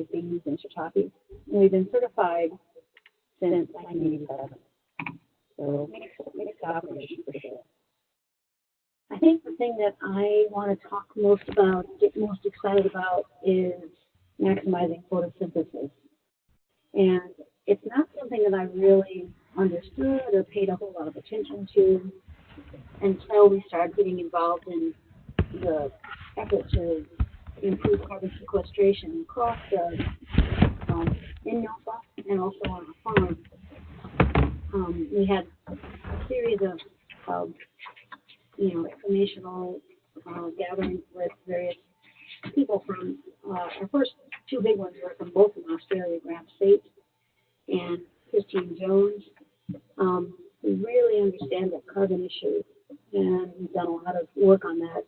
being used in shiitake. And we've been certified since 1987. So mixed operation for sure. I think the thing that I want to talk most about, get most excited about, is maximizing photosynthesis. And it's not something that I really understood or paid a whole lot of attention to until we started getting involved in the effort to improve carbon sequestration across in NOFA and also on the farm. We had a series of informational gatherings with various people from our first two big ones were from both from Australia, Graham State and Christine Jones. We really understand the carbon issue, and we've done a lot of work on that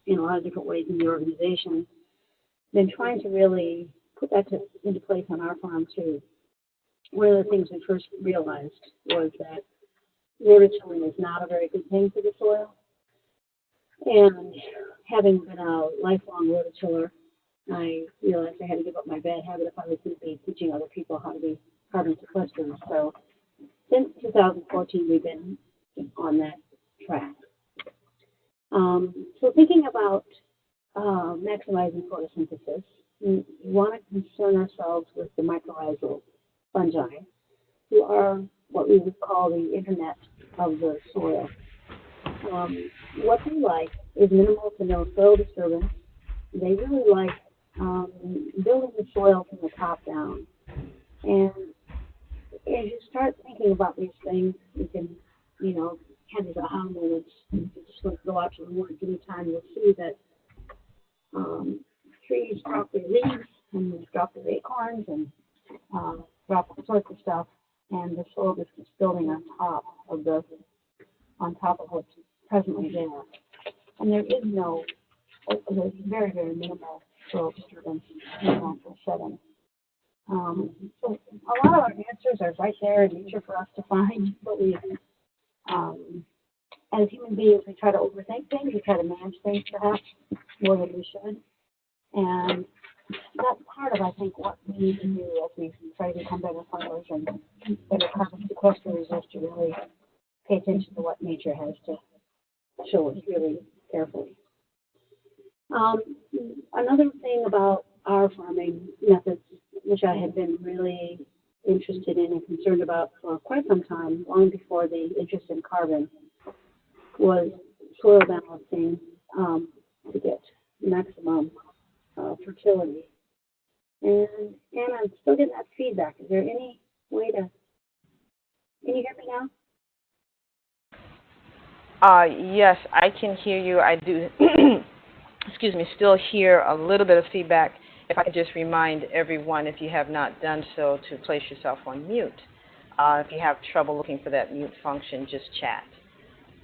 in a lot of different ways in the organization. Been trying to really put that into place on our farm too. One of the things we first realized was that rototilling is not a very good thing for the soil. And having been a lifelong rototiller, I realized I had to give up my bad habit if I was going to be teaching other people how to be carbon sequesters. So since 2014, we've been on that track. So thinking about maximizing photosynthesis, we want to concern ourselves with the mycorrhizal fungi, who are what we would call the internet of the soil. What they like is minimal to no soil disturbance. They really like building the soil from the top down. And as you start thinking about these things, you can, have these aha moments. You just go out to the woods anytime, you'll see that trees drop their leaves and drop their acorns and drop all sorts of stuff, and the soil just keeps building on top of what's presently there. And there's very, very minimal soil disturbance in the natural setting. So a lot of our answers are right there in nature for us to find, but we, as human beings, we try to overthink things, we try to manage things perhaps more than we should. And that's part of, I think, what we need to do as we try to become better farmers and better carbon sequesters, is to really pay attention to what nature has to show us really carefully. Another thing about our farming methods, which I had been really interested in and concerned about for quite some time, long before the interest in carbon, was soil balancing to get maximum fertility. And I'm still getting that feedback. Is there any way to, can you hear me now? Yes, I can hear you. I do, excuse me, still hear a little bit of feedback. If I could just remind everyone, if you have not done so, to place yourself on mute. If you have trouble looking for that mute function, just chat.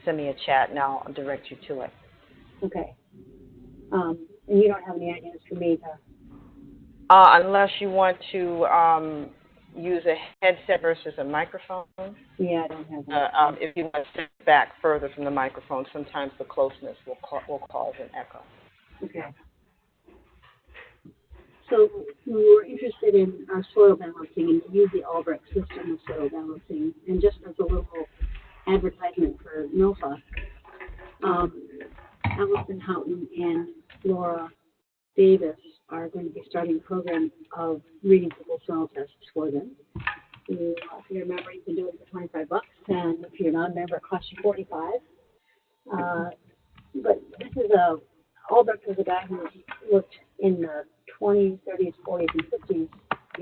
Send me a chat and I'll direct you to it. Okay. And you don't have any ideas for me to... Unless you want to use a headset versus a microphone. Yeah, I don't have that. If you want to step back further from the microphone, sometimes the closeness will cause an echo. Okay. So we were interested in our soil balancing, and we use the Albrecht system of soil balancing. And just as a little advertisement for NOFA, Allison Houghton and Laura Davis are going to be starting a program of reading people soil tests for them. If you're a member, you can do it for $25, and if you're not a member, it costs you $45. But this is Albrecht was a guy who worked in the 20s, 30s, 40s, and 50s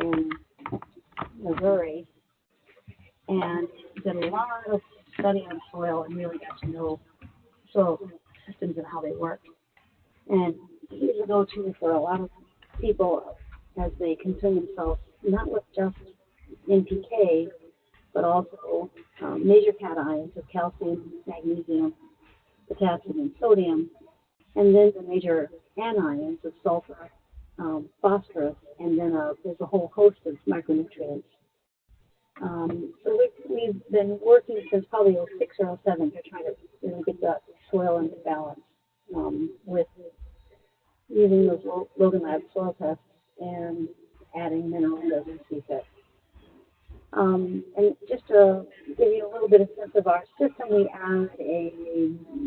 in Missouri, and did a lot of study on soil and really got to know soil systems and how they work. And he's a go-to for a lot of people as they consume themselves, not with just NPK, but also major cations of calcium, magnesium, potassium, and sodium, and then the major anions of sulfur, phosphorus, and then there's a whole host of micronutrients. So we've been working since probably 06 or 07 to try to really get that soil into balance with using those Logan Lab soil tests. And adding minerals as we see fit. And just to give you a little bit of sense of our system, we add a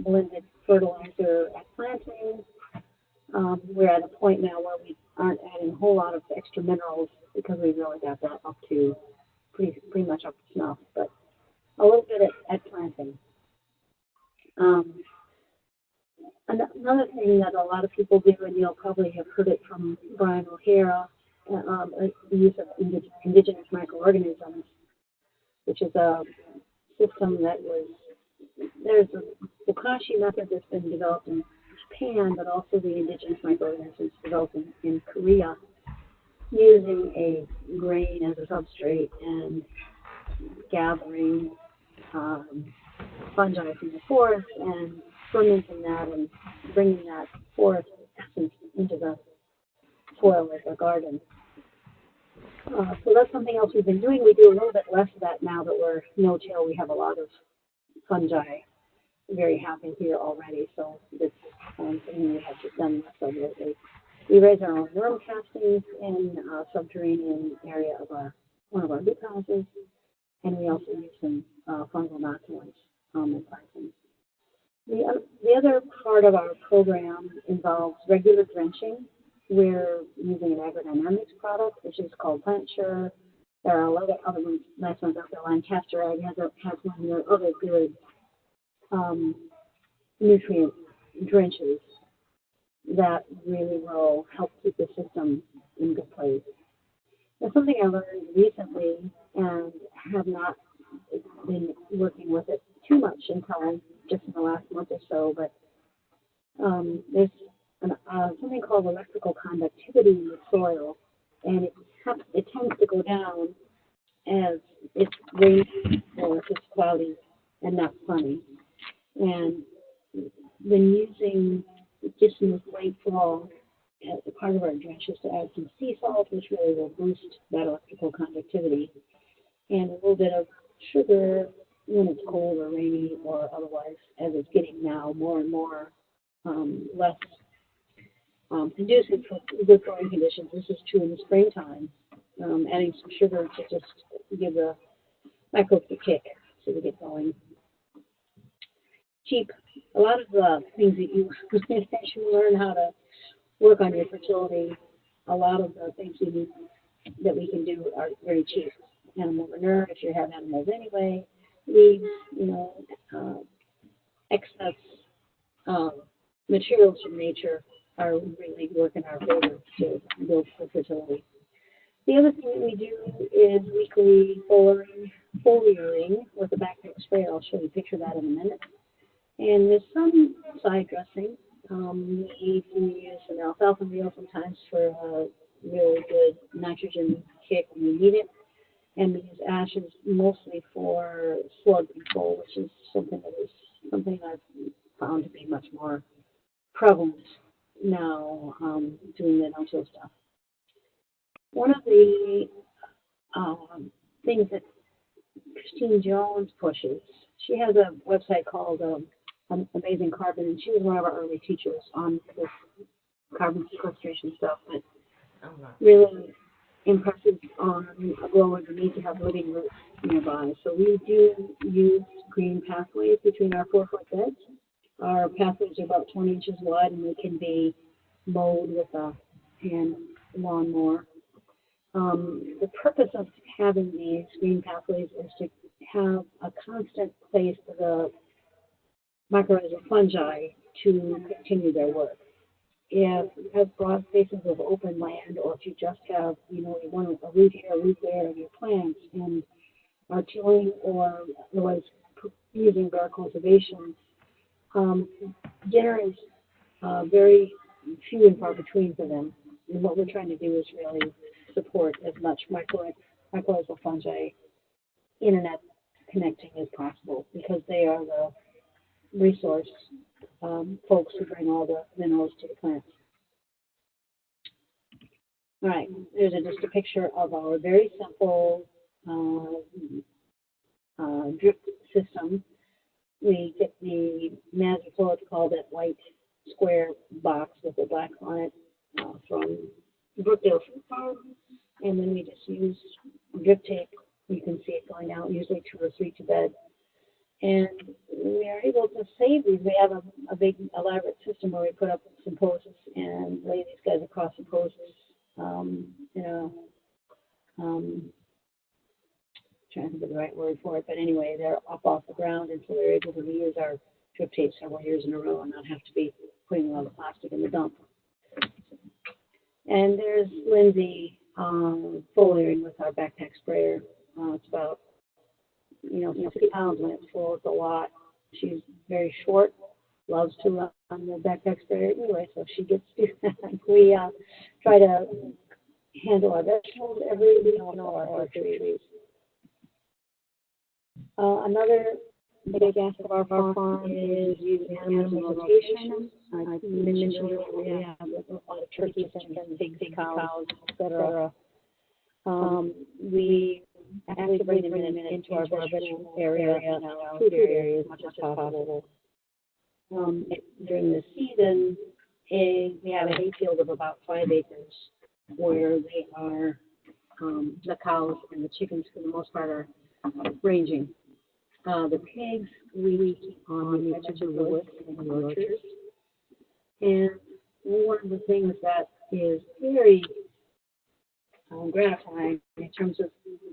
blended fertilizer at planting. We're at a point now where we aren't adding a whole lot of extra minerals because we really got that up to pretty much up to snuff, but a little bit at planting. Another thing that a lot of people do, and you'll probably have heard it from Brian O'Hara, the use of indigenous microorganisms, which is a system that there's the Bokashi method that's been developed in Japan, but also the indigenous microorganisms developed in Korea, using a grain as a substrate and gathering fungi from the forest and fermenting that and bringing that forest essence into the soil of the garden. So that's something else we've been doing. We do a little bit less of that now that we're no-till. We have a lot of fungi very happy here already, so it's something we have just done less of lately. We raise our own worm castings in a subterranean area of one of our hoop houses, and we also use some fungal inoculants in planting. The other part of our program involves regular drenching. We're using an agrodynamics product, which is called PlantSure. There are a lot of other ones, nice ones out there. Lancaster Ag has one. There are other good nutrient drenches that really will help keep the system in good place. Now, something I learned recently, and have not been working with it too much until just in the last month or so, but there's something called electrical conductivity in the soil, and it tends to go down as it's rainy or if it's cloudy and not sunny. And when using just in this late fall, as a part of our drench is to add some sea salt, which really will boost that electrical conductivity, and a little bit of sugar when it's cold or rainy or otherwise, as it's getting now more and more less conducive for good growing conditions. This is true in the springtime. Adding some sugar to just give the microbes a kick so they get going. Cheap. A lot of the things that you as you learn how to work on your fertility, a lot of the things that we can do are very cheap. Animal manure, if you have animals anyway, leaves, excess materials from nature are really working our favor to build for fertility. The other thing that we do is weekly foliaring with a backpack sprayer. I'll show you a picture of that in a minute. And there's some side dressing. We can use some alfalfa meal sometimes for a really good nitrogen kick when we need it. And we use ashes mostly for slug control, which is something I've found to be much more prevalent now, doing the no-till stuff. One of the things that Christine Jones pushes, she has a website called Amazing Carbon, and she was one of our early teachers on this carbon sequestration stuff, but really impresses on a grower who needs to have living roots nearby. So we do use green pathways between our 4-foot beds. Our pathways are about 20 inches wide, and they can be mowed with a hand lawnmower. The purpose of having these green pathways is to have a constant place for the mycorrhizae fungi to continue their work. If you have broad spaces of open land, or if you just have, you want a root here, a root there of your plants, and are tilling or otherwise using bare cultivation, dinner is very few and far between for them. And what we're trying to do is really support as much mycorrhizal fungi internet connecting as possible, because they are the resource folks who bring all the minerals to the plants. All right, there's just a picture of our very simple drip system. We get the Mazaport, called that white square box with the black on it, from Brookdale Fruit Farm. And then we just use drip tape. You can see it going out, usually 2 or 3 to bed. And we are able to save these. We have a big elaborate system where we put up some poses and lay these guys across the poses. Trying to think of the right word for it, but anyway, they're up off the ground, and so we're able to reuse our drip tape several years in a row and not have to be putting all the plastic in the dump. And there's Lindsay foliating with our backpack sprayer. It's about 60 pounds when it's full. It's a lot. She's very short, loves to run on the backpack sprayer anyway, so she gets to we try to handle our vegetables every week and all our trees. Another big aspect of our farm is using animal rotation. I mentioned earlier we have a lot of turkeys and pigs, cows, etc. We actually bring them into our vegetable area and our food area as much as possible. During the season, we have a hayfield of about 5 acres where they are, the cows and the chickens for the most part are ranging. The pigs we keep on the edges of the woods and the orchards. And one of the things that is very gratifying in terms of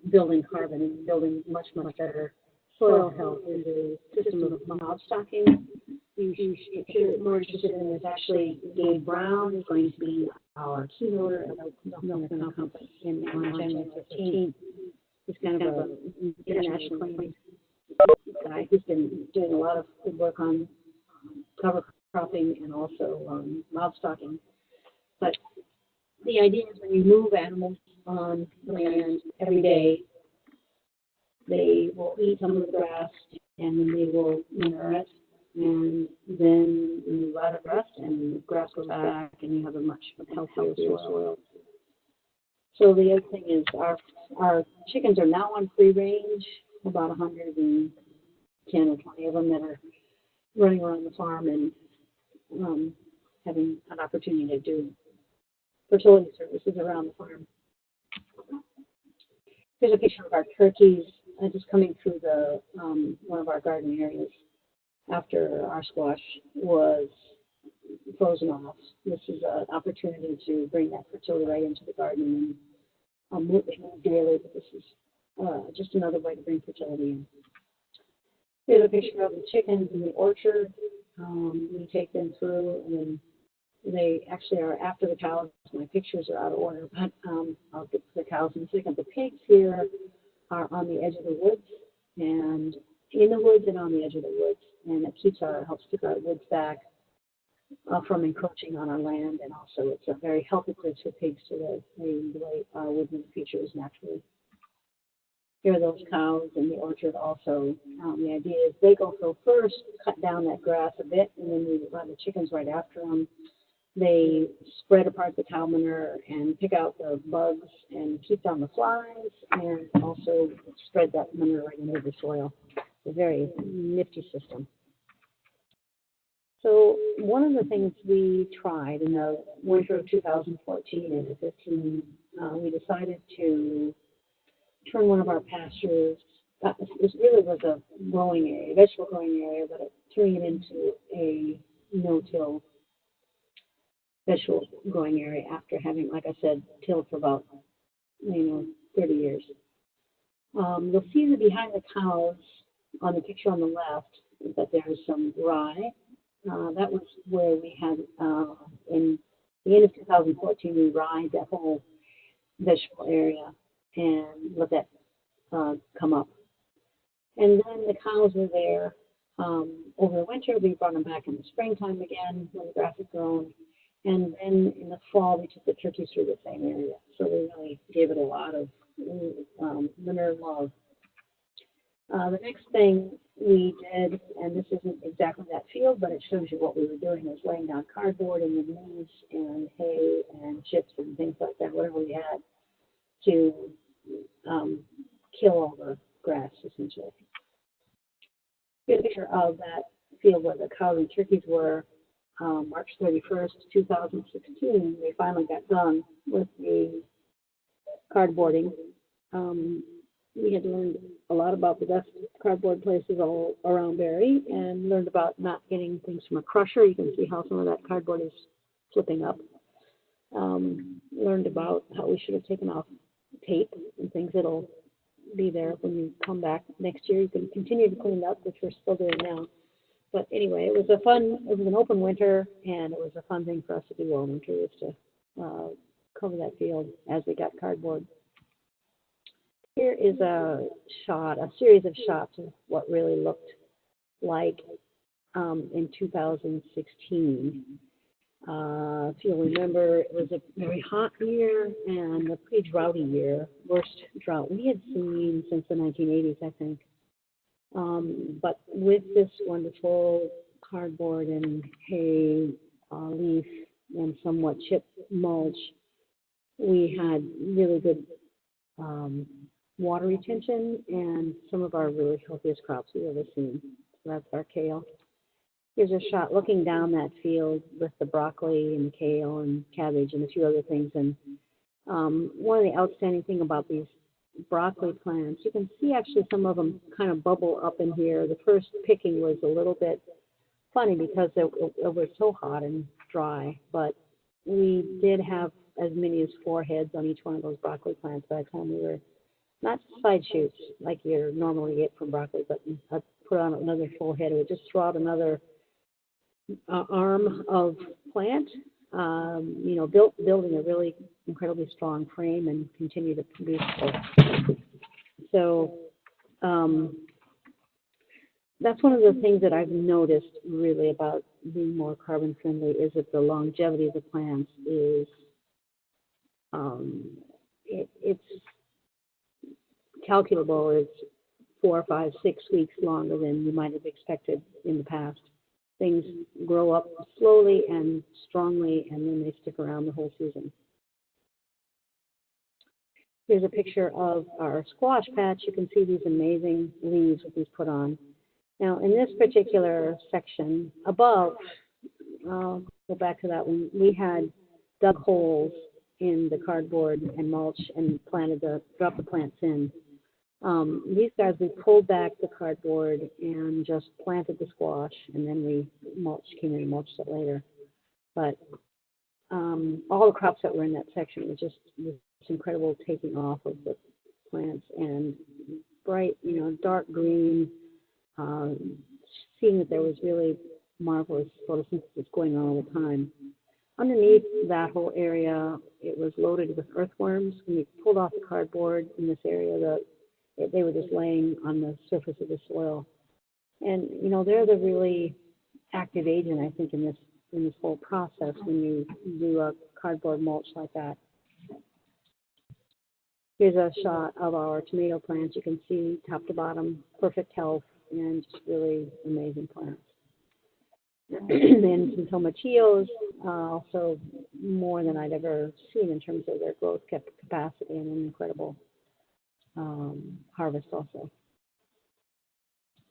building carbon and building much, much better soil health is a system of mulch stocking. If you're more interested in this, actually, Gabe Brown is going to be our keynoter at the Milk Conference on January 15th. He's kind of an international acclaimed guy who's been doing a lot of good work on cover cropping and also mulch stocking. But the idea is when you move animals on the land every day, they will eat some of the grass and then they will manure it, and then you let it rest and the grass goes back and you have a much healthier soil. So the other thing is our chickens are now on free range, about 110 or 20 of them that are running around the farm and having an opportunity to do fertility services around the farm. Here's a picture of our turkeys just coming through the one of our garden areas after our squash was frozen off. This is an opportunity to bring that fertility right into the garden. And they move daily, but this is just another way to bring fertility in. Here's a picture of the chickens in the orchard. We take them through, and they actually are after the cows. My pictures are out of order, but I'll get to the cows in a second. The pigs here are on the edge of the woods, and in the woods and on the edge of the woods, and it helps keep our woods back from encroaching on our land, and also it's a very healthy place for pigs to live. They enjoy our woodland features naturally. Here are those cows in the orchard also. The idea is they go first, cut down that grass a bit, and then we run the chickens right after them. They spread apart the cow manure and pick out the bugs and keep down the flies, and also spread that manure right into the soil. It's a very nifty system. So one of the things we tried in the winter of 2014 and 2015, we decided to turn one of our pastures. This really was a growing area, vegetable growing area, but turning it into a no-till vegetable growing area after having, like I said, tilled for about 30 years. You'll see that behind the cows on the picture on the left that there's some rye. That was where we had, in the end of 2014, we rye that whole vegetable area and let that come up. And then the cows were there over the winter. We brought them back in the springtime again when the grass had grown. And then in the fall, we took the turkeys through the same area. So we really gave it a lot of manure love. The next thing we did, and this isn't exactly that field, but it shows you what we were doing, was laying down cardboard and the leaves and hay and chips and things like that, whatever we had, to kill all the grass, essentially. Here's a picture of that field where the cows and turkeys were. March 31st, 2016, we finally got done with the cardboarding. We had learned a lot about the best cardboard places all around Barrie, and learned about not getting things from a crusher. You can see how some of that cardboard is flipping up. Learned about how we should have taken off tape and things that'll be there when you come back next year. You can continue to clean up, which we're still doing now. But anyway, it was an open winter, and it was a fun thing for us to do all winter, was to cover that field as we got cardboard. Here is a series of shots of what really looked like in 2016. If you'll remember, it was a very hot year and a pretty droughty year, worst drought we had seen since the 1980s, I think. But with this wonderful cardboard and hay, leaf, and somewhat chipped mulch, we had really good water retention and some of our really healthiest crops we've ever seen. So that's our kale. Here's a shot looking down that field with the broccoli and kale and cabbage and a few other things. And one of the outstanding things about these broccoli plants, you can see actually some of them kind of bubble up in here. The first picking was a little bit funny because it was so hot and dry, but we did have as many as 4 heads on each one of those broccoli plants by the time we were, not side shoots like you normally get from broccoli, but I put on another full head. It would just throw out another arm of plant, building a really incredibly strong frame and continue to produce it. So that's one of the things that I've noticed really about being more carbon friendly, is that the longevity of the plants is it's calculable. It's 4, 5, 6 weeks longer than you might have expected in the past. Things grow up slowly and strongly, and then they stick around the whole season. Here's a picture of our squash patch. You can see these amazing leaves that we've put on. Now, in this particular section above, I'll go back to that one, we had dug holes in the cardboard and mulch and dropped the plants in. These guys, we pulled back the cardboard and just planted the squash, and then we came in and mulched it later. But all the crops that were in that section was just this incredible taking off of the plants, and bright, dark green, seeing that there was really marvelous photosynthesis going on all the time. Underneath that whole area, it was loaded with earthworms. When we pulled off the cardboard in this area, they were just laying on the surface of the soil. And, they're the really active agent, I think, in this whole process when you do a cardboard mulch like that. Here's a shot of our tomato plants. You can see top to bottom, perfect health, and just really amazing plants. And some tomatillos, also more than I'd ever seen in terms of their growth capacity, and an incredible harvest also.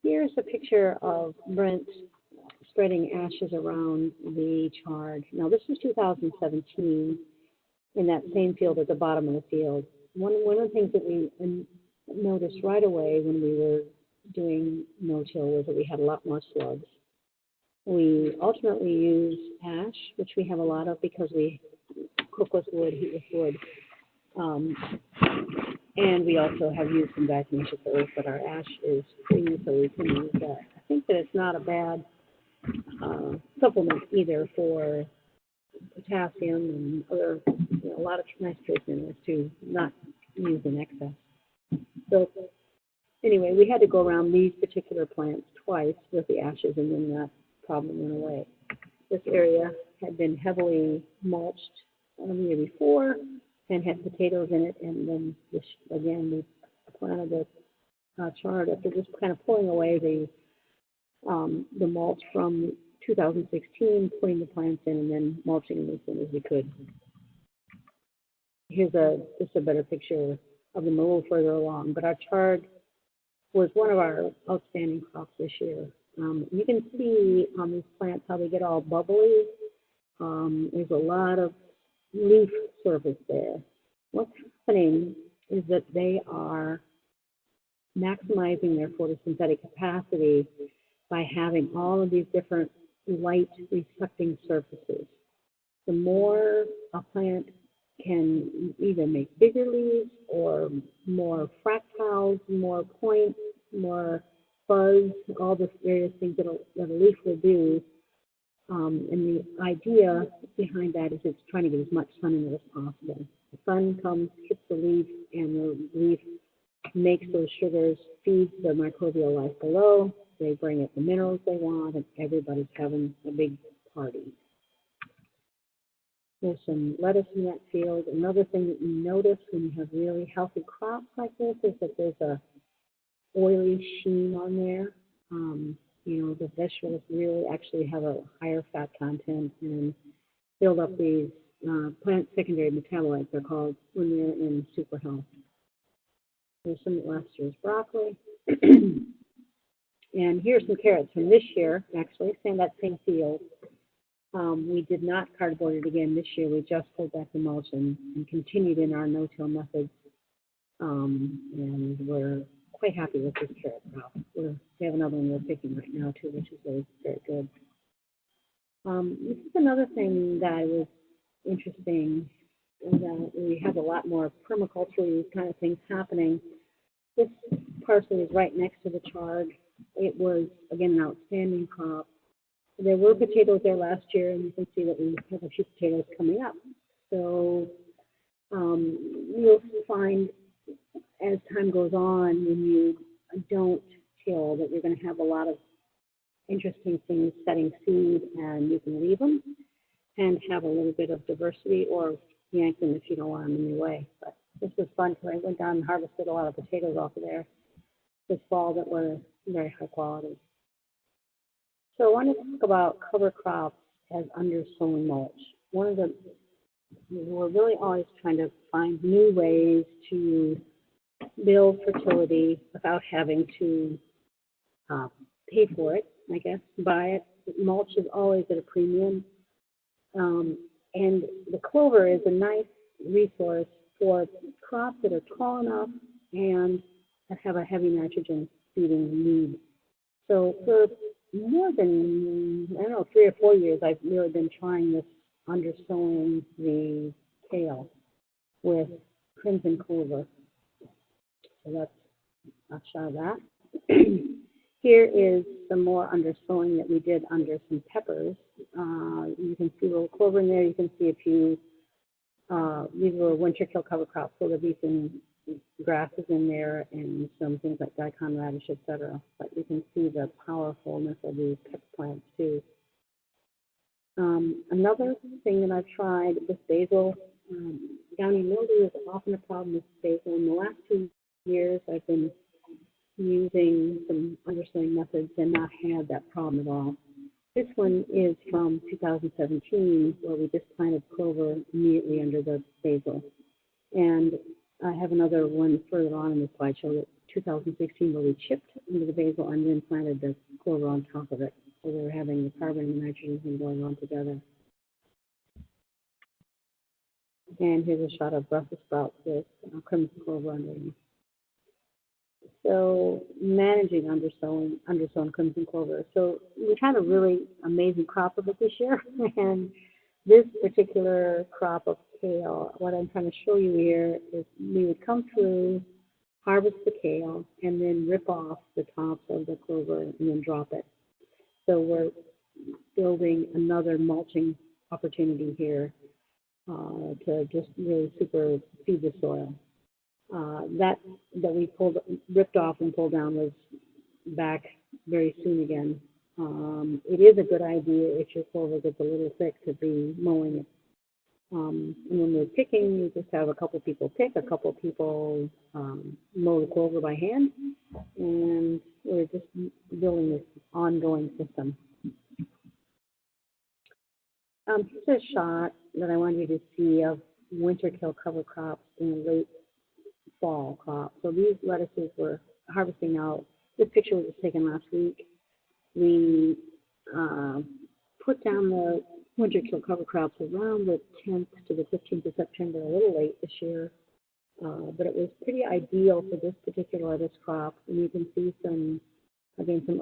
Here's a picture of Brent spreading ashes around the chard. Now, this was 2017 in that same field at the bottom of the field. One of the things that we noticed right away when we were doing no-till was that we had a lot more slugs. We ultimately use ash, which we have a lot of because we cook with wood, heat with wood. And we also have used some diatomaceous earth, but our ash is clean, so we can use that. I think that it's not a bad supplement either for potassium and other, a lot of nice trace minerals to not use in excess. So anyway, we had to go around these particular plants twice with the ashes, and then that problem went away. This area had been heavily mulched the year before and had potatoes in it, and then again we planted the chard after just kind of pulling away the mulch from 2016, putting the plants in, and then mulching them as soon as we could. Here's just a better picture of them a little further along, but our chard was one of our outstanding crops this year. You can see on these plants how they get all bubbly. There's a lot of leaf surface there. What's happening is that they are maximizing their photosynthetic capacity by having all of these different light reflecting surfaces. The more a plant can either make bigger leaves or more fractals, more points, more buzz, all the various things that a leaf will do. And the idea behind that is it's trying to get as much sun in it as possible. The sun comes, hits the leaf, and the leaf makes those sugars, feeds the microbial life below. They bring it the minerals they want, and everybody's having a big party. There's some lettuce in that field. Another thing that you notice when you have really healthy crops like this is that there's a oily sheen on there. The vegetables really actually have a higher fat content and build up these plant secondary metabolites, they're called, when they're in super health. There's some last year's broccoli. And here's some carrots from this year, actually, that same field. We did not cardboard it again this year. We just pulled back the mulch and continued in our no-till methods. And we're quite happy with this carrot crop. We have another one we're picking right now, too, which is very, very good. This is another thing that was interesting, that we have a lot more permaculture kind of things happening. This parsley is right next to the chard. It was, again, an outstanding crop. There were potatoes there last year, and you can see that we have a few potatoes coming up. So you'll find as time goes on, when you don't till, that you're going to have a lot of interesting things setting seed, and you can leave them and have a little bit of diversity, or yank them if you don't want them in your way. But this was fun because I went down and harvested a lot of potatoes off of there this fall that were very high quality. So I want to talk about cover crops as undersown mulch. We're really always trying to find new ways to build fertility without having to pay for it, I guess, buy it. Mulch is always at a premium. And the clover is a nice resource for crops that are tall enough and that have a heavy nitrogen feeding need. So for more than, 3 or 4 years, I've really been trying this undersowing the kale with crimson clover. So that's a shot of that. Here is some more undersowing that we did under some peppers. You can see a little clover in there. You can see a few, these were winter kill cover crops, so there'll be some grasses in there and some things like daikon radish, etc. But you can see the powerfulness of these pepper plants too. Another thing that I've tried with basil, downy mildew is often a problem with basil. In the last 2 years, I've been using some undersowing methods and not had that problem at all. This one is from 2017, where we just planted clover immediately under the basil. And I have another one further on in the slideshow, 2016, where we chipped into the basil and then planted the clover on top of it. So we're having the carbon and the nitrogen going on together. And here's a shot of Brussels sprouts with crimson clover underneath. So managing undersown crimson clover. So we had a really amazing crop of it this year. And this particular crop of kale, what I'm trying to show you here is we would come through, harvest the kale, and then rip off the tops of the clover and then drop it. So we're building another mulching opportunity here to just really super feed the soil. That we ripped off and pulled down was back very soon again. It is a good idea if your clover gets a little thick to be mowing it. And when we're picking, you just have a couple people pick, a couple people mow the clover by hand, and we're just building this ongoing system. Here's a shot that I wanted you to see of winter kill cover crops in a late fall crop. So these lettuces were harvesting out. This picture was taken last week. We put down the winter kill cover crops around the 10th to the 15th of September, a little late this year. but it was pretty ideal for this particular lettuce crop. And you can see some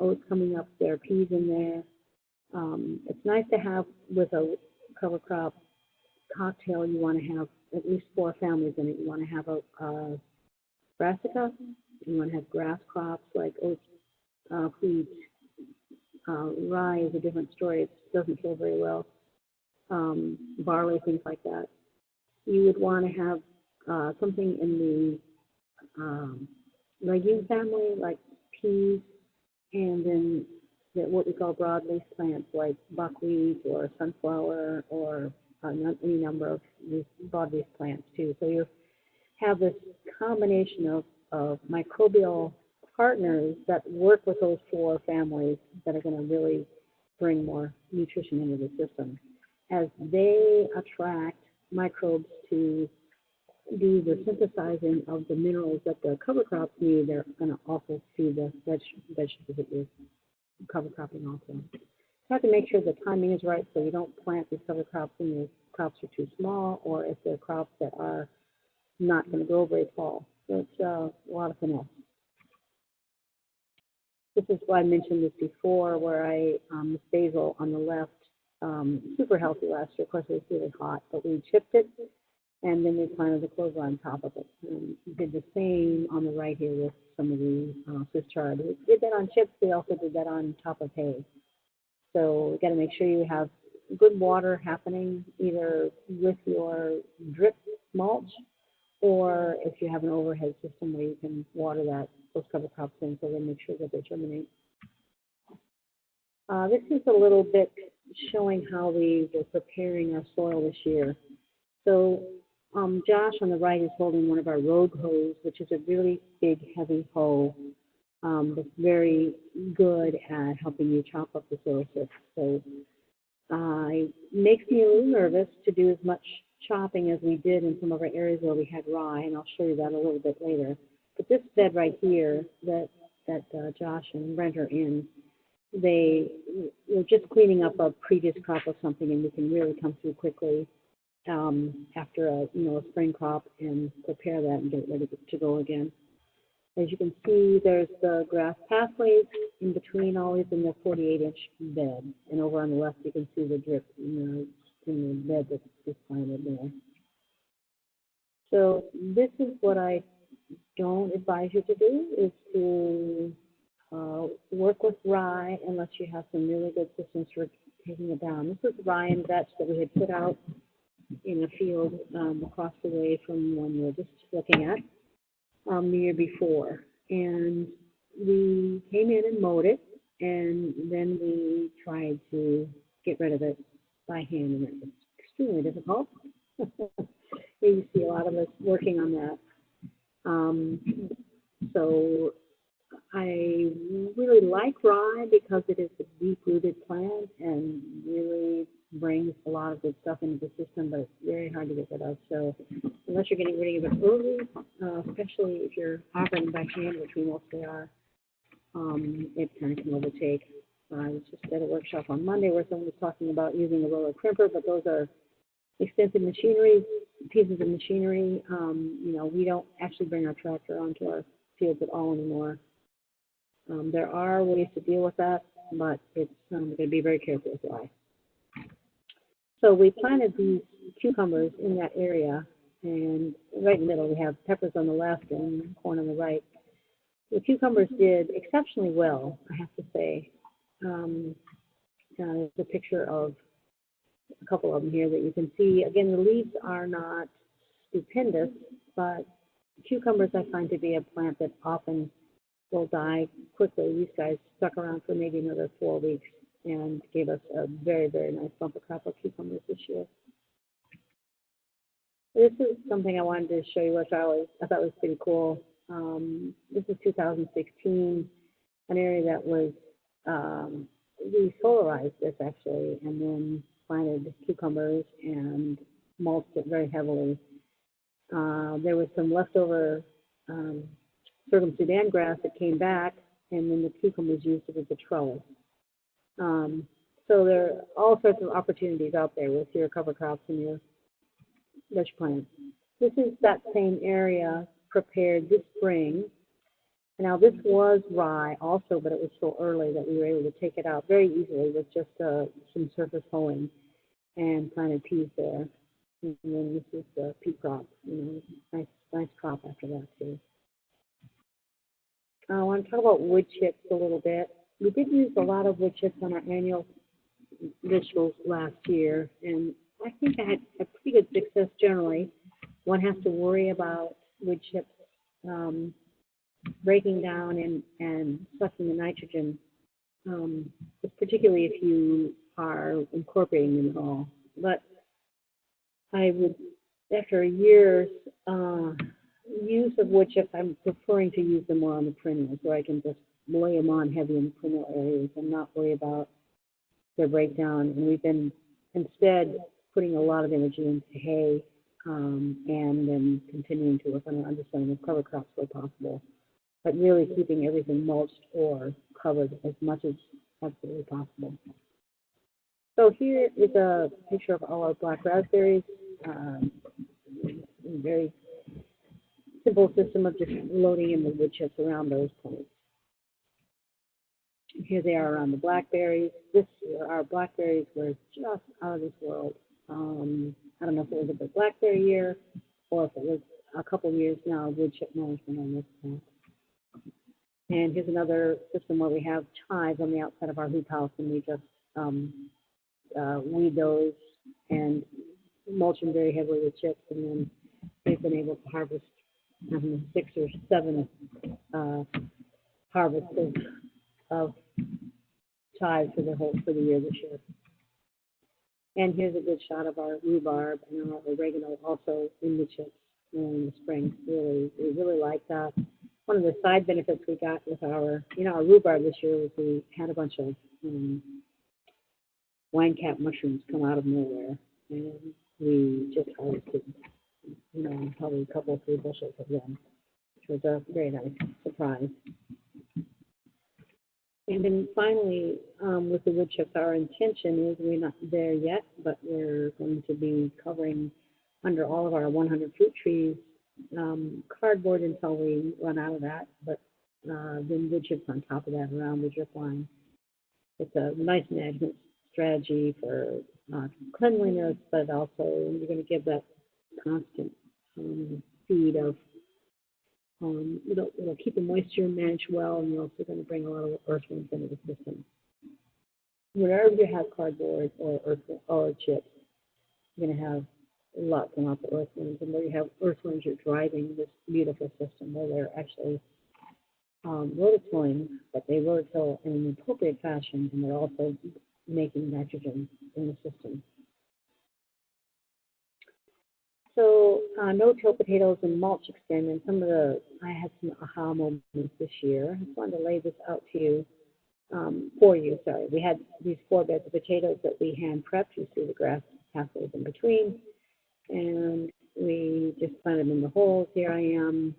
oats coming up. There are peas in there. It's nice to have with a cover crop cocktail. You want to have at least 4 families in it. You want to have a brassica. You want to have grass crops like oats, wheat. Rye is a different story. It doesn't kill very well. Barley, things like that. You would want to have something in the legume family like peas, and then what we call broadleaf plants like buckwheat or sunflower or any number of these broadleaf plants too. So you have this combination of microbial partners that work with those 4 families that are going to really bring more nutrition into the system. As they attract microbes to do the synthesizing of the minerals that the cover crops need, they're going to also feed the vegetables that you're cover cropping also. You have to make sure the timing is right so you don't plant these cover crops when your crops are too small or if they're crops that are not going to grow very tall. So it's a lot of finesse. This is why I mentioned this before, where this basil on the left, super healthy last year. Of course, it was really hot, but we chipped it, and then we planted the clover on top of it. And we did the same on the right here with some of the Swiss chard. We did that on chips. We also did that on top of hay. So you got to make sure you have good water happening, either with your drip mulch, or if you have an overhead system where you can water those cover crops in, so they make sure that they germinate. This is a little bit showing how we were preparing our soil this year. So Josh on the right is holding one of our rogue hoes, which is a really big, heavy hoe that's very good at helping you chop up the soil surface. So it makes me a little nervous to do as much chopping as we did in some of our areas where we had rye, and I'll show you that a little bit later. But this bed right here that Josh and Brent are in, they were just cleaning up a previous crop of something, and we can really come through quickly after a spring crop and prepare that and get it ready to go again. As you can see, there's the grass pathways in between always in the 48-inch bed, and over on the left you can see the drip in the bed that's just planted there. So this is what I don't advise you to do, is to work with rye unless you have some really good systems for taking it down. This is rye and vetch that we had put out in a field across the way from one we were just looking at the year before. And we came in and mowed it, and then we tried to get rid of it by hand, and it was extremely difficult. You see a lot of us working on that. So I really like rye because it is a deep-rooted plant and really brings a lot of good stuff into the system, but it's very hard to get rid of. So unless you're getting rid of it early, especially if you're operating by hand, which we mostly are, it kind of can overtake. I was just at a workshop on Monday where someone was talking about using a roller crimper, but those are expensive machinery, pieces of machinery. We don't actually bring our tractor onto our fields at all anymore. There are ways to deal with that, but it's going to be very careful with rye. So we planted these cucumbers in that area, and right in the middle we have peppers on the left and corn on the right. The cucumbers did exceptionally well, I have to say. There's a picture of a couple of them here that you can see. Again, the leaves are not stupendous, but cucumbers I find to be a plant that often will die quickly. These guys stuck around for maybe another 4 weeks and gave us a very, very nice bumper crop of cucumbers this year. This is something I wanted to show you, which I thought was pretty cool. This is 2016, an area that was, we solarized this actually, and then planted cucumbers and mulched it very heavily. There was some leftover sorghum Sudan grass that came back, and then the cucumbers used it as a trellis. So there are all sorts of opportunities out there with your cover crops and your veg plants. this is that same area prepared this spring. Now this was rye also, but it was so early that we were able to take it out very easily with just some surface hoeing and planted peas there. And then this is the pea crop, nice crop after that too. I want to talk about wood chips a little bit. We did use a lot of wood chips on our annual rituals last year, and I think I had a pretty good success generally. One has to worry about wood chips breaking down and sucking the nitrogen, particularly if you are incorporating them at all. But I would, after a year's use of wood chips, I'm preferring to use them more on the perennials, where I can just lay them on heavy in the perennial areas and not worry about their breakdown. And we've been instead putting a lot of energy into hay and then continuing to work on our understanding of cover crops where possible, but really keeping everything mulched or covered as much as absolutely possible. So here is a picture of all our black raspberries. Very simple system of just loading in the wood chips around those points. Here they are around the blackberries. This year, our blackberries were just out of this world. I don't know if it was a big blackberry year or if it was a couple years now of wood chip management on this plant. And here's another system where we have chives on the outside of our hoop house, and we just weed those and mulch them very heavily with chips, and then we've been able to harvest 6 or 7 harvests of chives for the year this year. And here's a good shot of our rhubarb and our oregano also in the chips in the spring. We really like that. One of the side benefits we got with our rhubarb this year was we had a bunch of wine cap mushrooms come out of nowhere, and we just harvested, probably a couple, 3 bushels of them, which was a very nice surprise. And then finally, with the wood chips, our intention is, we're not there yet, but we're going to be covering under all of our 100 fruit trees cardboard until we run out of that, but then wood chips on top of that around the drip line. It's a nice management strategy for cleanliness, but also you're going to give that constant feed of it'll keep the moisture managed well, and you're also going to bring a lot of earthworms into the system. Wherever you have cardboard or chips, you're going to have lots and lots of earthworms, and where you have earthworms, you're driving this beautiful system where they're actually rototilling, but they rototill in an appropriate fashion, and they're also making nitrogen in the system. So no-till potatoes and mulch experiments. I had some aha moments this year. I just wanted to lay this out to you, for you. Sorry, we had these 4 beds of potatoes that we hand prepped. You see the grass pathways in between, and we just planted them in the holes. Here I am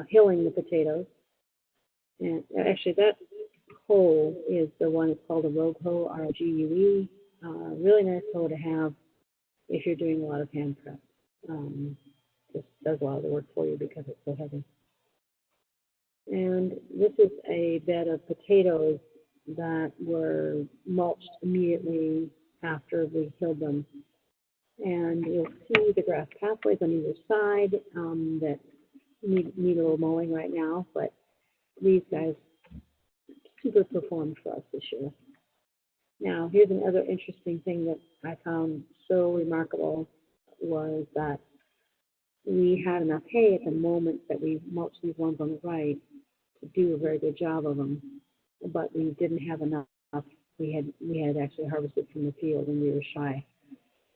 hilling the potatoes, and actually that hoe is the one that's called a rogue hoe, R-O-G-U-E. Really nice hoe to have if you're doing a lot of hand prep. Just does a lot of the work for you because it's so heavy. And this is a bed of potatoes that were mulched immediately after we killed them. And you'll see the grass pathways on either side that need a little mowing right now, but these guys super performed for us this year. Now, here's another interesting thing that I found so remarkable was that we had enough hay at the moment that we mulched these ones on the right to do a very good job of them, but we didn't have enough. We had actually harvested from the field, and we were shy.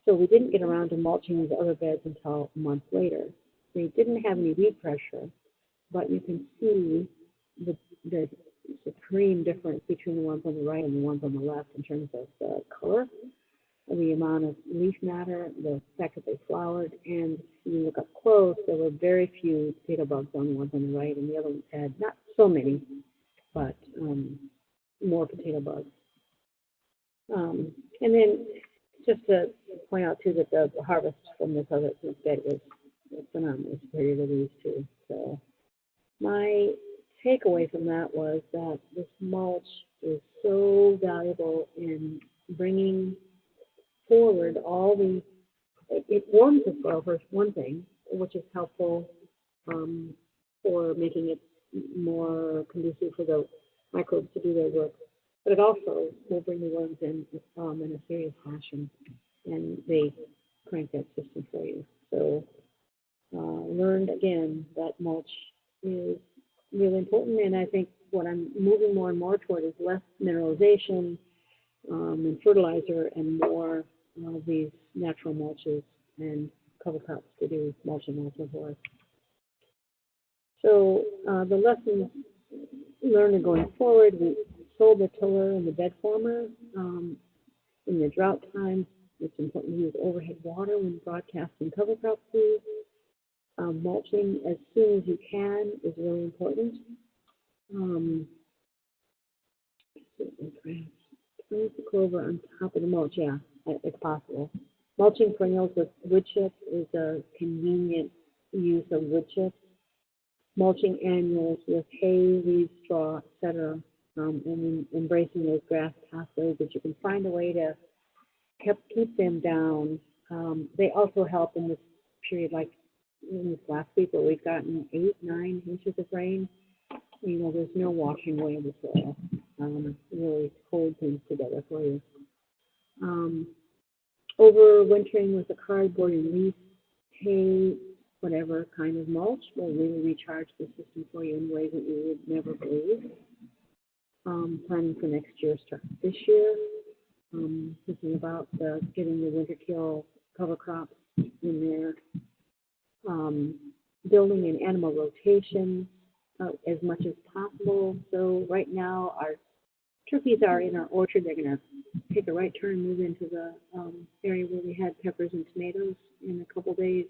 So we didn't get around to mulching these other beds until a month later. We didn't have any weed pressure, but you can see the supreme difference between the ones on the right and the ones on the left in terms of the color, the amount of leaf matter, the fact that they flowered, and when you look up close, there were very few potato bugs on the ones on the right, and the other ones had not so many, but more potato bugs. And then just to point out too that the harvest from this bed was It's phenomenally superior to these two. So my takeaway from that was that this mulch is so valuable in bringing forward all the, it warms the soil for one thing, which is helpful for making it more conducive for the microbes to do their work. But it also will bring the worms in a serious fashion, and they crank that system for you. So learned again that mulch is really important, and I think what I'm moving more and more toward is less mineralization and fertilizer and more of these natural mulches and cover crops to do mulching also for us. So the lessons learned going forward, we sold the tiller and the bed former. In the drought times, it's important to use overhead water when broadcasting cover crop seeds. Mulching as soon as you can is really important. Plant the clover on top of the mulch, yeah, if possible. Mulching perennials with wood chips is a convenient use of wood chips. Mulching annuals with hay, leaves, straw, etc., and embracing those grass pathways that you can find a way to keep them down. They also help in this period, like in this last week where we've gotten 8-9 inches of rain. You know, there's no washing away the soil. Really hold things together for you. Overwintering with a cardboard and leaf, hay, whatever kind of mulch will really recharge the system for you in ways that you would never believe. Planning for next year, start this year. Thinking about getting the winter kill cover crops in there. Building an animal rotation as much as possible. So right now our turkeys are in our orchard. They're going to take a right turn and move into the area where we had peppers and tomatoes in a couple days.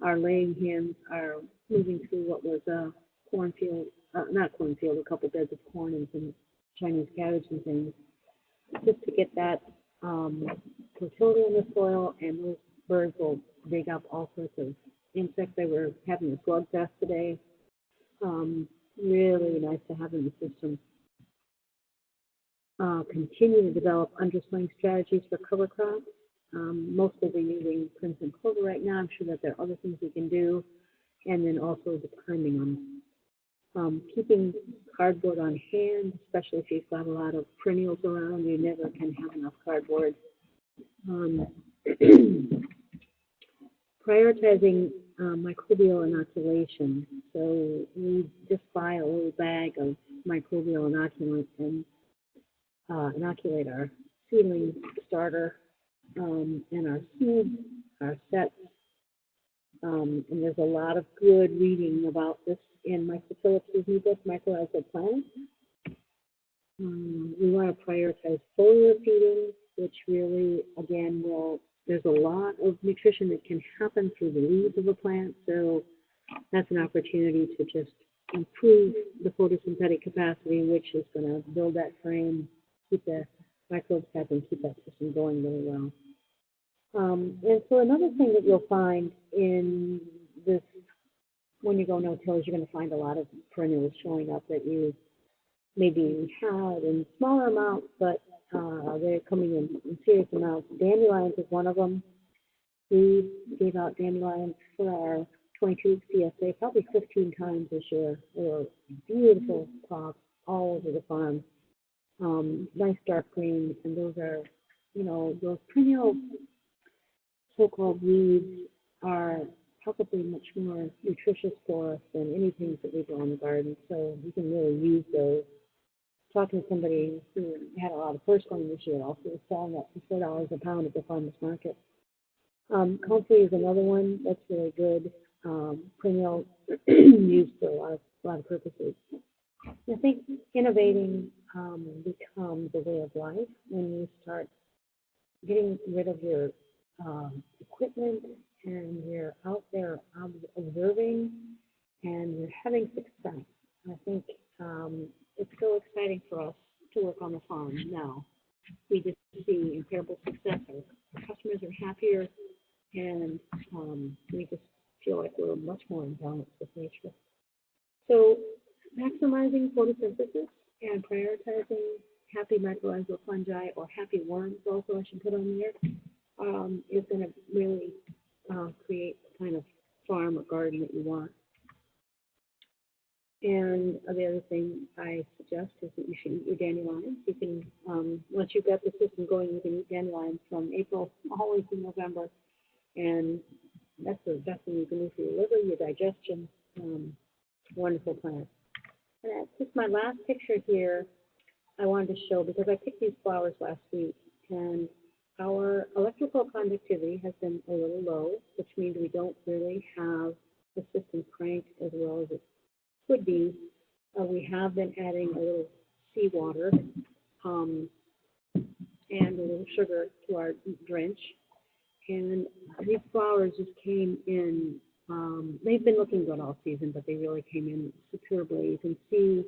Our laying hens are moving through what was a cornfield, not cornfield, a couple beds of corn and some Chinese cabbage and things, just to get that fertility in the soil, and those birds will dig up all sorts of insects. They were having a slug fest today. Really nice to have in the system. Continue to develop underswing strategies for cover crops. Mostly we're using crimson clover right now. I'm sure that there are other things we can do. And then also the priming them. Keeping cardboard on hand, especially if you've got a lot of perennials around, you never can have enough cardboard. Prioritizing microbial inoculation. So we just buy a little bag of microbial inoculant and inoculate our seedling starter and our seeds, our sets. And there's a lot of good reading about this in Michael Phillips' new book, Mycorrhizae Fungi. We want to prioritize foliar feeding, which really, again, there's a lot of nutrition that can happen through the leaves of a plant, so that's an opportunity to just improve the photosynthetic capacity, which is going to build that frame, keep the microbes happy, and keep that system going really well. And so another thing that you'll find in this, when you go no-till, is you're going to find a lot of perennials showing up that you maybe had in smaller amounts, but they're coming in serious amounts. Dandelions is one of them. We gave out dandelions for our 22 CSA probably 15 times this year. They were beautiful crops all over the farm. Nice dark greens, and those are, those perennial so-called weeds are probably much more nutritious for us than anything that we grow in the garden, so we can really use those. Talking to somebody who had a lot of first going this year, also was selling that for $4 a pound at the farmer's market. Comfrey is another one that's really good. Perennial used for a lot of purposes. I think innovating becomes a way of life when you start getting rid of your equipment and you're out there observing and you're having success. I think it's so exciting for us to work on the farm now. We just see incredible success. Our customers are happier, and we just feel like we're much more in balance with nature. So maximizing photosynthesis and prioritizing happy mycorrhizal fungi, or happy worms also I should put on there, is going to really create the kind of farm or garden that you want. And the other thing I suggest is that you should eat your dandelions. You can, once you've got the system going, you can eat dandelions from April all the way through November, and that's the best thing you can do for your liver, your digestion. Wonderful plant. And that's just my last picture here I wanted to show, because I picked these flowers last week, and our electrical conductivity has been a little low, which means we don't really have the system cranked as well as it could be. We have been adding a little seawater and a little sugar to our drench. And these flowers just came in. They've been looking good all season, but they really came in superbly. You can see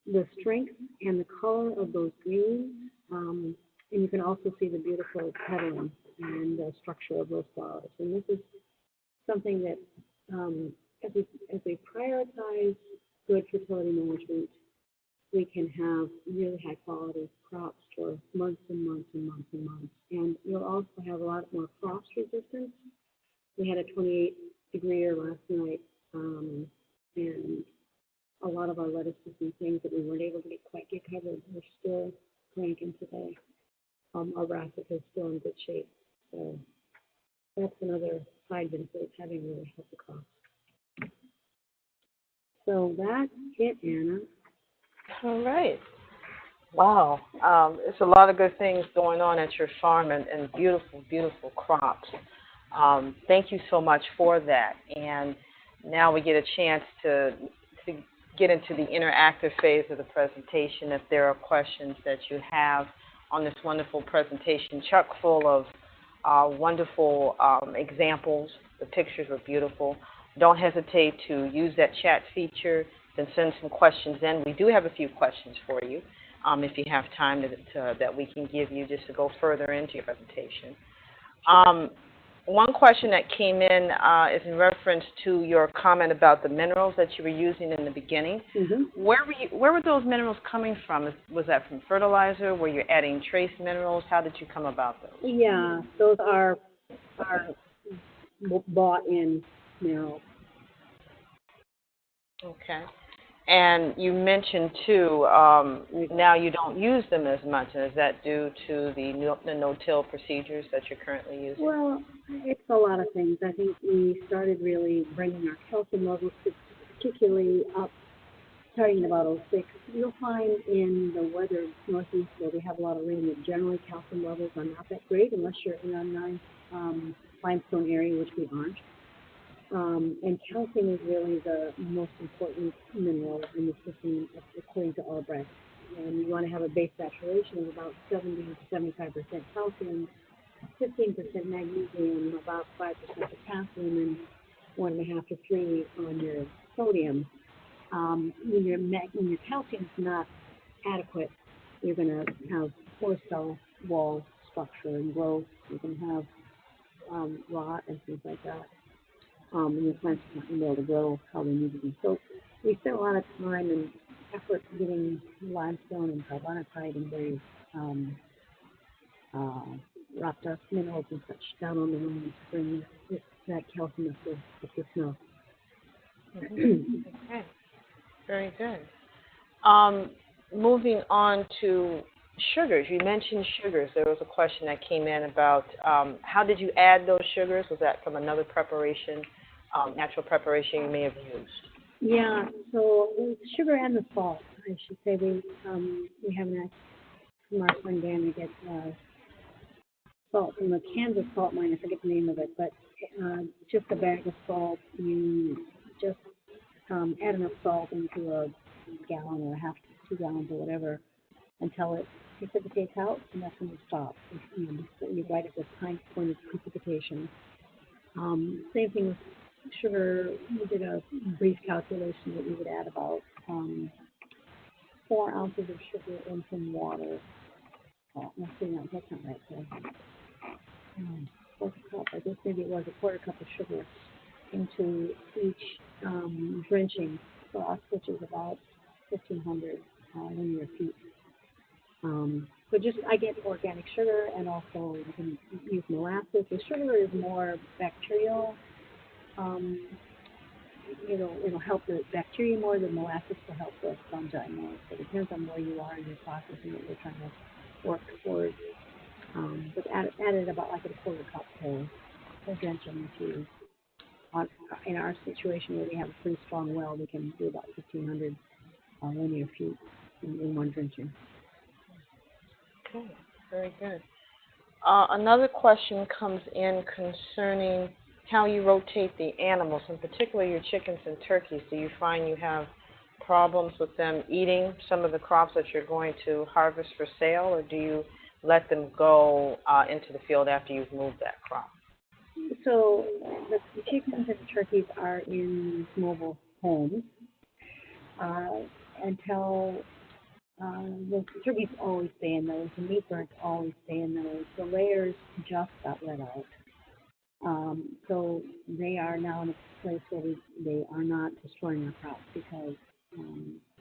the strength and the color of those greens, and you can also see the beautiful petals and the structure of those flowers. And this is something that, as we prioritize good fertility management, we can have really high quality crops for months and months and months and months. And you'll also have a lot more frost resistance. We had a 28-degree last night, and a lot of our lettuces and things that we weren't able to quite get covered, we're still cranking today. Our brassica is still in good shape. So that's another side benefit of having really healthy crops. So that's it, Anna. All right. Wow. It's a lot of good things going on at your farm, and beautiful, beautiful crops. Thank you so much for that. And now we get a chance to get into the interactive phase of the presentation. If there are questions that you have on this wonderful presentation, chock full of wonderful examples. The pictures were beautiful. Don't hesitate to use that chat feature, then send some questions in. We do have a few questions for you if you have time that we can give you just to go further into your presentation. One question that came in is in reference to your comment about the minerals that you were using in the beginning. Mm-hmm. Where were those minerals coming from? Was that from fertilizer? Were you adding trace minerals? How did you come about those? Yeah, those are bought-in minerals. Okay. And you mentioned, too, now you don't use them as much. And is that due to the no-till procedures that you're currently using? Well, it's a lot of things. I think we started really bringing our calcium levels particularly up starting in about 06. You'll find in the weathered northeast where we have a lot of rain that generally calcium levels are not that great unless you're in a nice limestone area, which we aren't. And calcium is really the most important mineral in the system according to all brands. And you want to have a base saturation of about 70 to 75% calcium, 15% magnesium, about 5% potassium, and 1.5 to 3 on your sodium. When your calcium is not adequate, you're going to have poor cell wall structure and growth. You can have rot and things like that. And your plants are not going to be able to grow how they need to be. So we spent a lot of time and effort getting limestone and carbonatite and various rock dust minerals and such down on the land to bring that calcium up to snuff. Okay, very good. Moving on to sugars. You mentioned sugars. There was a question that came in about how did you add those sugars? Was that from another preparation, natural preparation you may have used? Yeah, so the sugar and the salt, I should say. We have an from our friend Dan, we get salt from the Kansas salt mine. I forget the name of it, but just a bag of salt. You just add enough salt into a gallon or a half to 2 gallons or whatever until it precipitates out, and that's when you stop. You right at the time point of precipitation. Same thing with sugar. We did a brief calculation that we would add about 4 ounces of sugar in some water. That's not right. Quarter cup. I guess maybe it was a quarter cup of sugar into each drenching cost, which is about 1,500 linear feet. So just I get organic sugar, and also you can use molasses. The sugar is more bacterial. It'll help the bacteria more. The molasses will help the fungi more. So it depends on where you are in your process and what you're trying to work towards. But added about like a quarter cup per drenching to. In our situation where we have a pretty strong well, we can do about 1,500 linear feet in one drenching. Okay, very good. Another question comes in concerning how you rotate the animals, in particular your chickens and turkeys. Do you find you have problems with them eating some of the crops that you're going to harvest for sale, or do you let them go into the field after you've moved that crop? So the chickens and the turkeys are in mobile homes until the turkeys always stay in those. The meat birds always stay in those. The layers just got let out. So they are now in a place where they are not destroying our crops because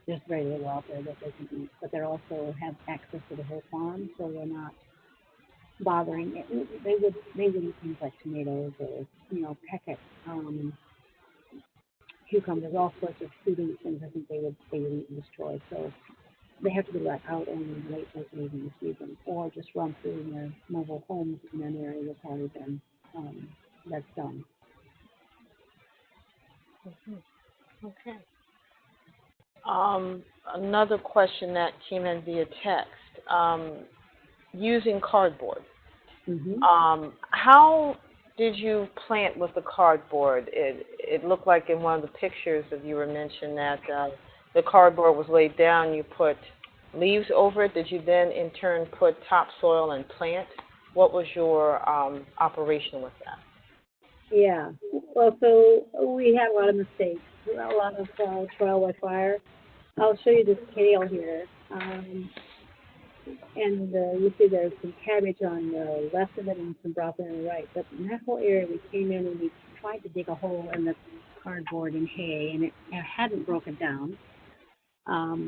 there's very little out there that they can eat. But they also have access to the whole farm, so they're not bothering. They would eat things like tomatoes or peck at cucumbers, all sorts of food things. I think they would eat and destroy. So they have to be let out only late in the season, or just run through in their mobile homes in an area that's already been that's done. Mm-hmm. Okay. Another question that came in via text. Using cardboard. Mm-hmm. How did you plant with the cardboard? It looked like in one of the pictures that you were mentioning that the cardboard was laid down. You put leaves over it. Did you then in turn put topsoil and plant? What was your operation with that? Yeah. Well, so we had a lot of mistakes, a lot of trial by fire. I'll show you this kale here. And you see there's some cabbage on the left of it and some broccoli on the right. But in that whole area, we came in and we tried to dig a hole in the cardboard and hay, and it hadn't broken down.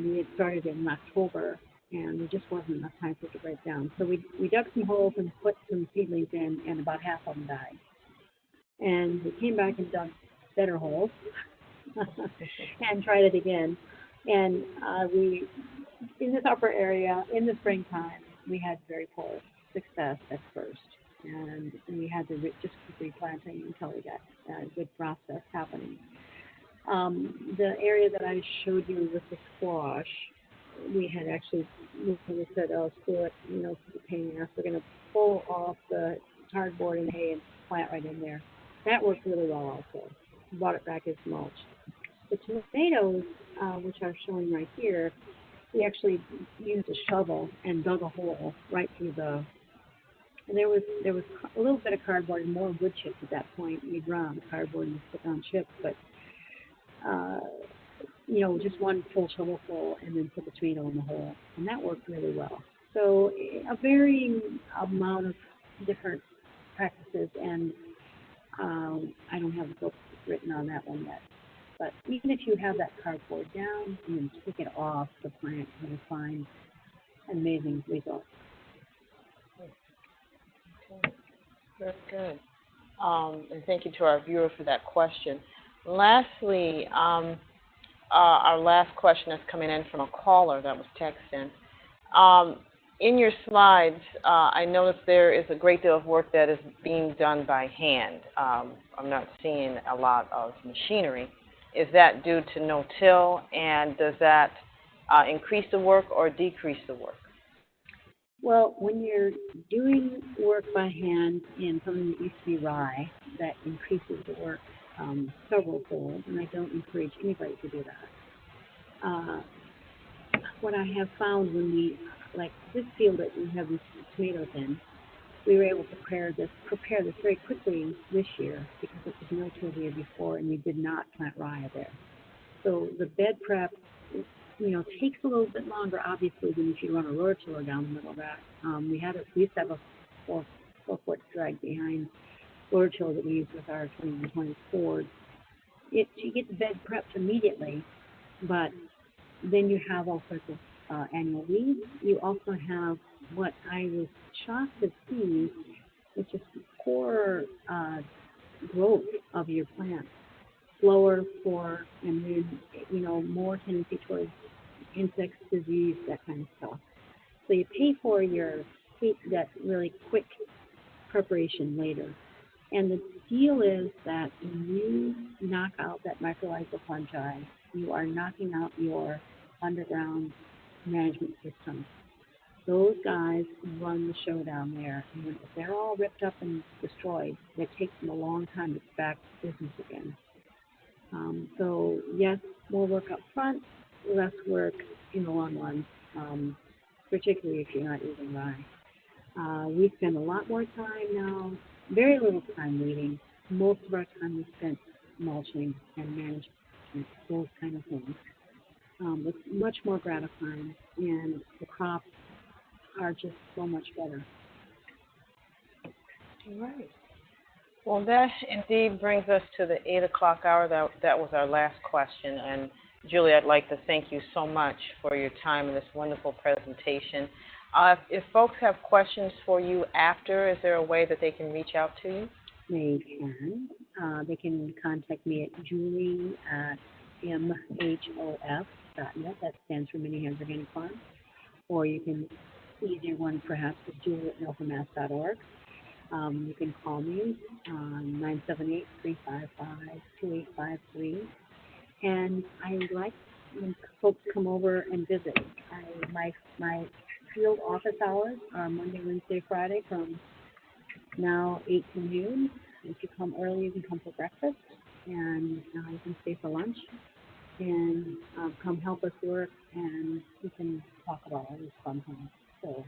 We had started in October, and there just wasn't enough time for it to break down. So we dug some holes and put some seedlings in, and about half of them died. And we came back and dug better holes and tried it again. And in this upper area, in the springtime, we had very poor success at first. And we had to just keep replanting until we got a good process happening. The area that I showed you with the squash, we had actually, we said, oh, screw it, it's a pain in the ass. We're going to pull off the cardboard and hay and plant right in there. That worked really well also. Brought it back as mulch. The tomatoes, which are showing right here, we actually used a shovel and dug a hole right through and there was a little bit of cardboard and more wood chips at that point. We'd run on the cardboard and put on chips, but just one full shovelful and then put the tomato in the hole, and that worked really well. So a varying amount of different practices, and I don't have a book written on that one yet. But even if you have that cardboard down and take it off the plant, you'll find amazing results. Okay. Very good. And thank you to our viewer for that question. Lastly, our last question that's coming in from a caller that was texting. In your slides, I noticed there is a great deal of work that is being done by hand. I'm not seeing a lot of machinery. Is that due to no-till, and does that increase the work or decrease the work? Well, when you're doing work by hand in something that used to be rye, that increases the work several-fold, and I don't encourage anybody to do that. What I have found when we, like this field that we have these tomatoes in, we were able to prepare this very quickly this year because it was no-till the year before, and we did not plant rye there. So the bed prep, takes a little bit longer, obviously, than if you run a rototiller down the middle of that. We used to have a 4-foot drag behind rototill that we use with our 2120 Ford. You get the bed prepped immediately, but then you have all sorts of annual weeds. You also have what I was shocked to see, which is poor growth of your plants, slower, poor, and then, more tendency towards insects, disease, that kind of stuff. So you pay for that really quick preparation later. And the deal is that when you knock out that mycorrhizal fungi, you are knocking out your underground management system. Those guys run the show down there, and if they're all ripped up and destroyed, it takes them a long time to get back to business again. So yes, more work up front, less work in the long run, particularly if you're not using rye. We spend a lot more time now, very little time weeding. Most of our time we spent mulching and management, those kind of things. It's much more gratifying, and the crops are just so much better. All right. Well, that indeed brings us to the 8 o'clock hour. That was our last question. And Julie, I'd like to thank you so much for your time in this wonderful presentation. If folks have questions for you after, is there a way that they can reach out to you? They can. They can contact me at julie@mhof.net. That stands for Mini Hands Organic Farm. Or you can, easier one perhaps, is julie@nofamass.org. You can call me on 978-355-2853. And I like when folks come over and visit. My field office hours are Monday, Wednesday, Friday from now 8 to noon. If you come early, you can come for breakfast, and you can stay for lunch, and come help us work, and we can talk about all these fun things. So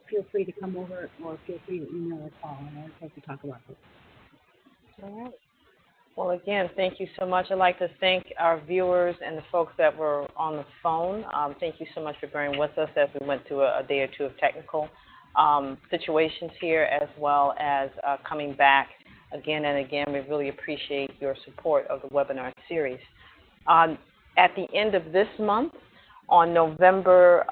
feel free to come over, or feel free to email or call, and I'd like to talk about this. All right. Well, again, thank you so much. I'd like to thank our viewers and the folks that were on the phone. Thank you so much for bearing with us as we went through a day or two of technical situations here, as well as coming back again and again. We really appreciate your support of the webinar series. At the end of this month, on November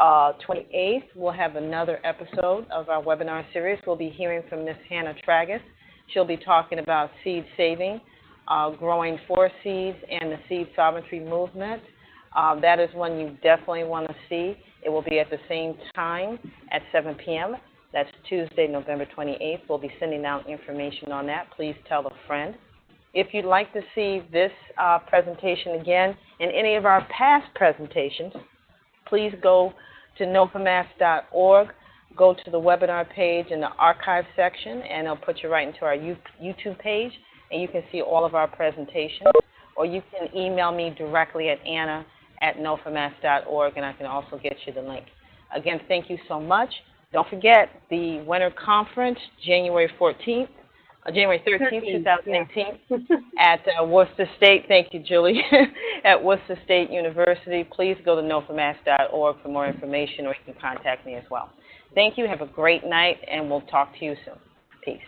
28th, we'll have another episode of our webinar series. We'll be hearing from Ms. Hannah Tragus. She'll be talking about seed saving, growing forest seeds, and the seed sovereignty movement. That is one you definitely want to see. It will be at the same time at 7 p.m. That's Tuesday, November 28th. We'll be sending out information on that. Please tell a friend. If you'd like to see this presentation again and any of our past presentations, please go to nofamass.org, go to the webinar page in the archive section, and it'll put you right into our YouTube page, and you can see all of our presentations. Or you can email me directly at anna@nofamass.org, and I can also get you the link. Again, thank you so much. Don't forget the Winter Conference, January 13th, 2018, at Worcester State. Thank you, Julie. At Worcester State University. Please go to nofamass.org for more information, or you can contact me as well. Thank you. Have a great night, and we'll talk to you soon. Peace.